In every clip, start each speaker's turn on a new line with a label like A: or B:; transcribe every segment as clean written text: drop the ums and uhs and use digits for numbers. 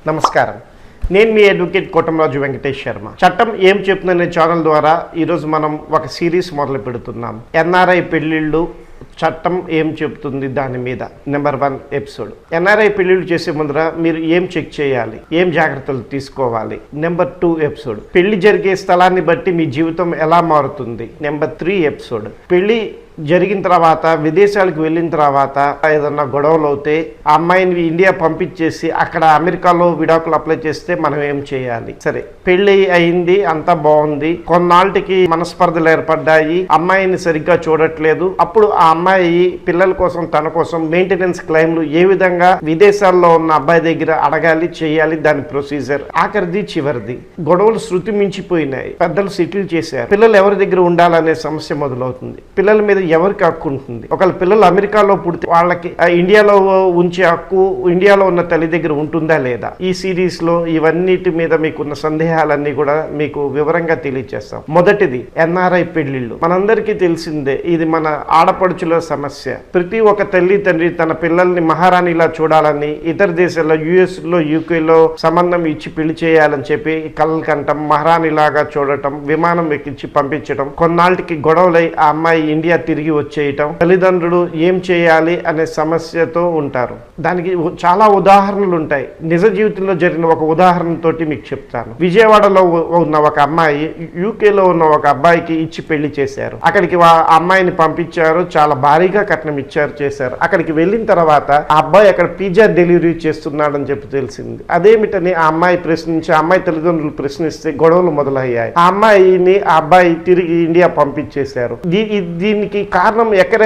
A: నమస్కారం. నేను మీ అడ్వకేట్ కోటంరాజు వెంకటేష్ శర్మ. చట్టం ఏం చెప్తుందనే ఛానల్ ద్వారా ఈరోజు మనం ఒక సిరీస్ మొదలు పెడుతున్నాం. ఎన్ఆర్ఐ పెళ్లిళ్ళు చట్టం ఏం చెప్తుంది దాని మీద నెంబర్ 1 ఎపిసోడ్. ఎన్ఆర్ఐ పెళ్లిళ్ళు చేసే ముందర మీరు ఏం చెక్ చేయాలి, ఏం జాగ్రత్తలు తీసుకోవాలి. Number 2 episode. పెళ్లి జరిగే స్థలాన్ని బట్టి మీ జీవితం ఎలా మారుతుంది. Number 3 episode. పెళ్లి జరిగిన తర్వాత విదేశాలకు వెళ్ళిన తర్వాత ఏదన్నా గొడవలు అవుతే ఆ అమ్మాయిని ఇండియా పంపించేసి అక్కడ అమెరికాలో విడాకులు అప్లై చేస్తే మనం ఏం చేయాలి. సరే, పెళ్లి అయింది, అంతా బాగుంది, కొన్నాళ్ళకి మనస్పర్ధలు ఏర్పడ్డాయి, అమ్మాయిని సరిగ్గా చూడట్లేదు. అప్పుడు ఆ అమ్మాయి పిల్లల కోసం తన కోసం మెయింటెనెన్స్ క్లెయిమ్లు ఏ విధంగా విదేశాల్లో ఉన్న అబ్బాయి దగ్గర అడగాలి, చేయాలి, దాని ప్రొసీజర్. ఆఖరిది చివరిది. గొడవలు శృతి మించిపోయినాయి, పెద్దలు సెటిల్ చేశారు, పిల్లలు ఎవరి దగ్గర ఉండాలనే సమస్య మొదలవుతుంది. పిల్లల మీద ఎవరికి హక్కు ఉంటుంది? ఒకళ్ళ పిల్లలు అమెరికాలో పుడితే వాళ్ళకి ఇండియాలో ఉంచే హక్కు ఇండియాలో ఉన్న తల్లి దగ్గర ఉంటుందా లేదా? ఈ సిరీస్ లో ఇవన్నిటి మీద మీకున్న సందేహాలన్నీ కూడా మీకు వివరంగా తెలియజేస్తాం. మొదటిది ఎన్ఆర్ఐ పెళ్లిళ్ళు. మనందరికీ తెలిసిందే, ఇది మన ఆడపడుచుల సమస్య. ప్రతి ఒక్క తల్లి తండ్రి తన పిల్లల్ని మహారాణిలా చూడాలని, ఇతర దేశాల్లో యుఎస్ లో యూకేలో సంబంధం ఇచ్చి పెళ్లి చేయాలని చెప్పి కళ్ళ కంటం, మహారాణిలాగా చూడటం, విమానం ఎక్కించి పంపించడం, కొన్నాళ్ళకి గొడవలై ఆ అమ్మాయి ఇండియా తిరిగి వచ్చేయటం, తల్లిదండ్రులు ఏం చేయాలి అనే సమస్యతో ఉంటారు. దానికి చాలా ఉదాహరణలు ఉంటాయి. నిజ జీవితంలో జరిగిన ఒక ఉదాహరణతోటి మీకు చెప్తాను. విజయవాడలో ఉన్న ఒక అమ్మాయి యూకేలో ఉన్న ఒక అబ్బాయికి ఇచ్చి పెళ్లి చేశారు. అక్కడికి ఆ అమ్మాయిని పంపించారు, చాలా భారీగా కట్నం ఇచ్చారు, చేశారు. అక్కడికి వెళ్ళిన తర్వాత ఆ అబ్బాయి అక్కడ పిజ్జా డెలివరీ చేస్తున్నాడని చెప్పి తెలిసింది. అదేమిటని ఆ అమ్మాయి ప్రశ్నించి, ఆ అమ్మాయి తల్లిదండ్రులు ప్రశ్నిస్తే గొడవలు మొదలయ్యాయి. ఆ అమ్మాయిని ఆ అబ్బాయి తిరిగి ఇండియా పంపించేశారు. దీనికి కారణం ఎక్కడ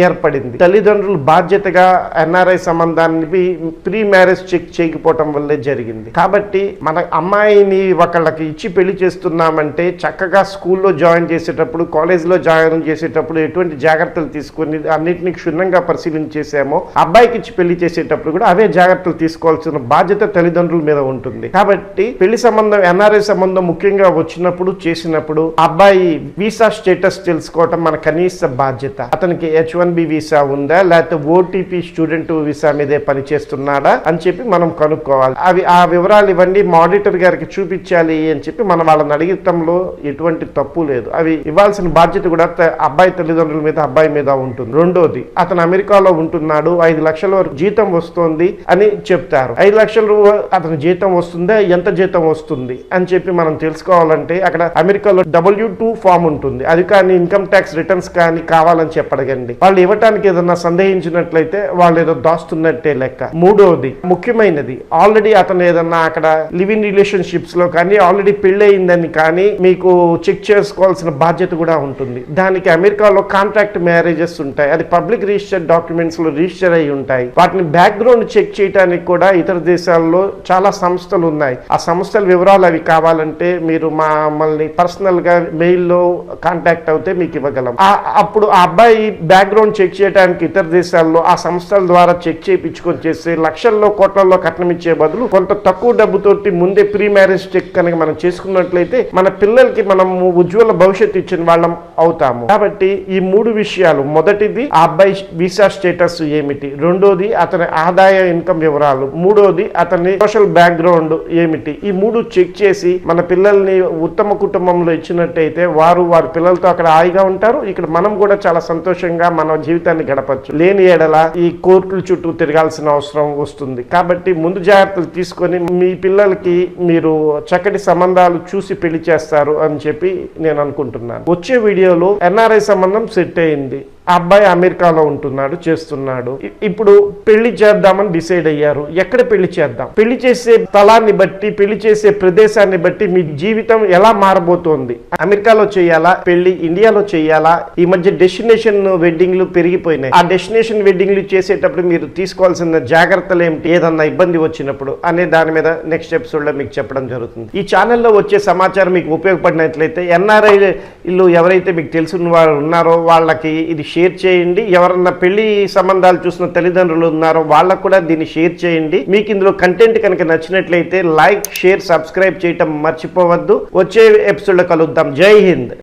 A: ఏర్పడింది? తల్లిదండ్రులు బాధ్యతగా ఎన్ఆర్ఐ సంబంధాన్ని ప్రీ మ్యారేజ్ చెక్ చేయకపోవటం వల్లే జరిగింది. కాబట్టి మన అమ్మాయిని ఒకళ్ళకి ఇచ్చి పెళ్లి చేస్తున్నామంటే చక్కగా స్కూల్లో జాయిన్ చేసేటప్పుడు, కాలేజ్లో జాయిన్ చేసేటప్పుడు ఎటువంటి జాగ్రత్తలు తీసుకుని అన్నింటినీ క్షుణ్ణంగా పరిశీలించేసామో అబ్బాయికి ఇచ్చి పెళ్లి చేసేటప్పుడు కూడా అవే జాగ్రత్తలు తీసుకోవాల్సిన బాధ్యత తల్లిదండ్రుల మీద ఉంటుంది. కాబట్టి పెళ్లి సంబంధం, ఎన్ఆర్ఐ సంబంధం ముఖ్యంగా వచ్చినప్పుడు, చేసినప్పుడు అబ్బాయి వీసా స్టేటస్ తెలుసుకోవటం మన కనీస బాధ్యత. అతనికి H1B వీసా ఉందా, లేకపోతే ఓటీపీ స్టూడెంట్ వీసా మీదే పనిచేస్తున్నాడా అని చెప్పి మనం కనుక్కోవాలి. ఆ వివరాలు ఇవ్వండి, మా ఆడిటర్ గారికి చూపించాలి అని చెప్పి మనం వాళ్ళని అడిగటంలో ఎటువంటి తప్పు లేదు. అవి ఇవ్వాల్సిన బాధ్యత కూడా అబ్బాయి తల్లిదండ్రుల మీద, అబ్బాయి మీద ఉంటుంది. రెండోది, అతను అమెరికాలో ఉంటున్నాడు, 5 లక్షల వరకు జీతం వస్తుంది అని చెప్తారు. 5 లక్షలు అతని జీతం వస్తుందా, ఎంత జీతం వస్తుంది అని చెప్పి మనం తెలుసుకోవాలంటే అక్కడ అమెరికాలో W2 ఫామ్ ఉంటుంది. అది కానీ ఇన్కమ్ ట్యాక్స్ రిటర్న్స్ కానీ కావాలని చెప్పడగండి. వాళ్ళు ఇవ్వటానికి ఏదన్నా సందేహించినట్లయితే వాళ్ళు ఏదో దాస్తున్నట్టే లెక్క. మూడోది, ముఖ్యమైనది, ఆల్రెడీ అతను ఏదన్నా అక్కడ లివ్ ఇన్ రిలేషన్షిప్స్ లో కానీ ఆల్రెడీ పెళ్ళయిందని కానీ మీకు చెక్ చేసుకోవాల్సిన బాధ్యత కూడా ఉంటుంది. దానికి అమెరికాలో కాంట్రాక్ట్ మ్యారేజెస్ ఉంటాయి. అది పబ్లిక్ రిజిస్టర్డ్ డాక్యుమెంట్స్ లో రిజిస్టర్ అయి ఉంటాయి. వాటిని బ్యాక్గ్రౌండ్ చెక్ చేయడానికి కూడా ఇతర దేశాల్లో చాలా సంస్థలు ఉన్నాయి. ఆ సంస్థల వివరాలు అవి కావాలంటే మీరు మమ్మల్ని పర్సనల్ గా మెయిల్లో కాంటాక్ట్ అవుతే మీకు ఇవ్వగలం. అప్పుడు ఆ అబ్బాయి బ్యాక్గ్రౌండ్ చెక్ చేయడానికి ఇతర దేశాల్లో ఆ సంస్థల ద్వారా చెక్ చేయించుకొని చేస్తే లక్షల్లో కోట్లలో కట్నం ఇచ్చే బదులు కొంత తక్కువ డబ్బుతోటి ముందే ప్రీ మ్యారేజ్ చెక్ కనుక మనం చేసుకున్నట్లయితే మన పిల్లలకి మనం ఉజ్వల భవిష్యత్తు ఇచ్చిన వాళ్ళం అవుతాము. కాబట్టి ఈ 3 విషయాలు, మొదటిది ఆ అబ్బాయి వీసా స్టేటస్ ఏమిటి, రెండోది అతని ఆదాయ ఇన్కమ్ వివరాలు, మూడోది అతని సోషల్ బ్యాక్గ్రౌండ్ ఏమిటి, ఈ 3 చెక్ చేసి మన పిల్లల్ని ఉత్తమ కుటుంబంలో ఇచ్చినట్టయితే వారి పిల్లలతో అక్కడ హాయిగా ఉంటారు, ఇక్కడ మనం కూడా చాలా సంతోషంగా మన జీవితాన్ని గడపచ్చు. లేని ఎడల ఈ కోర్టుల చుట్టూ తిరగాల్సిన అవసరం వస్తుంది. కాబట్టి ముందు జాగ్రత్తలు తీసుకొని మీ పిల్లలకి మీరు చక్కటి సంబంధాలు చూసి పెళ్లి చేస్తారు అని చెప్పి నేను అనుకుంటున్నాను. వచ్చే వీడియోలో ఎన్ఆర్ఐ సంబంధం సెట్ అయింది, ఆ అబ్బాయి అమెరికాలో ఉంటున్నాడు, చేస్తున్నాడు. ఇప్పుడు పెళ్లి చేద్దామని డిసైడ్ అయ్యారు. ఎక్కడ పెళ్లి చేద్దాం? పెళ్లి చేసే స్థలాన్ని బట్టి, పెళ్లి చేసే ప్రదేశాన్ని బట్టి మీ జీవితం ఎలా మారబోతోంది. అమెరికాలో చేయాలా పెళ్లి, ఇండియాలో చేయాలా? ఈ మధ్య డెస్టినేషన్ వెడ్డింగ్లు పెరిగిపోయినాయి. ఆ డెస్టినేషన్ వెడ్డింగ్లు చేసేటప్పుడు మీరు తీసుకోవాల్సిన జాగ్రత్తలు ఏమిటి, ఏదన్నా ఇబ్బంది వచ్చినప్పుడు అనే దాని మీద నెక్స్ట్ ఎపిసోడ్ లో మీకు చెప్పడం జరుగుతుంది. ఈ ఛానల్లో వచ్చే సమాచారం మీకు ఉపయోగపడినట్లయితే ఎన్ఆర్ఐలు ఎవరైతే మీకు తెలిసిన వారు ఉన్నారో వాళ్ళకి ఇది షేర్ చేయండి. ఎవరన్నా పెళ్లి సంబంధాలు చూసిన తల్లిదండ్రులు ఉన్నారో వాళ్ళకు కూడా దీన్ని షేర్ చేయండి. మీకు ఇందులో కంటెంట్ కనుక నచ్చినట్లయితే లైక్, షేర్, సబ్స్క్రైబ్ చేయటం మర్చిపోవద్దు. వచ్చే ఎపిసోడ్ లో కలుద్దాం. జై హింద్.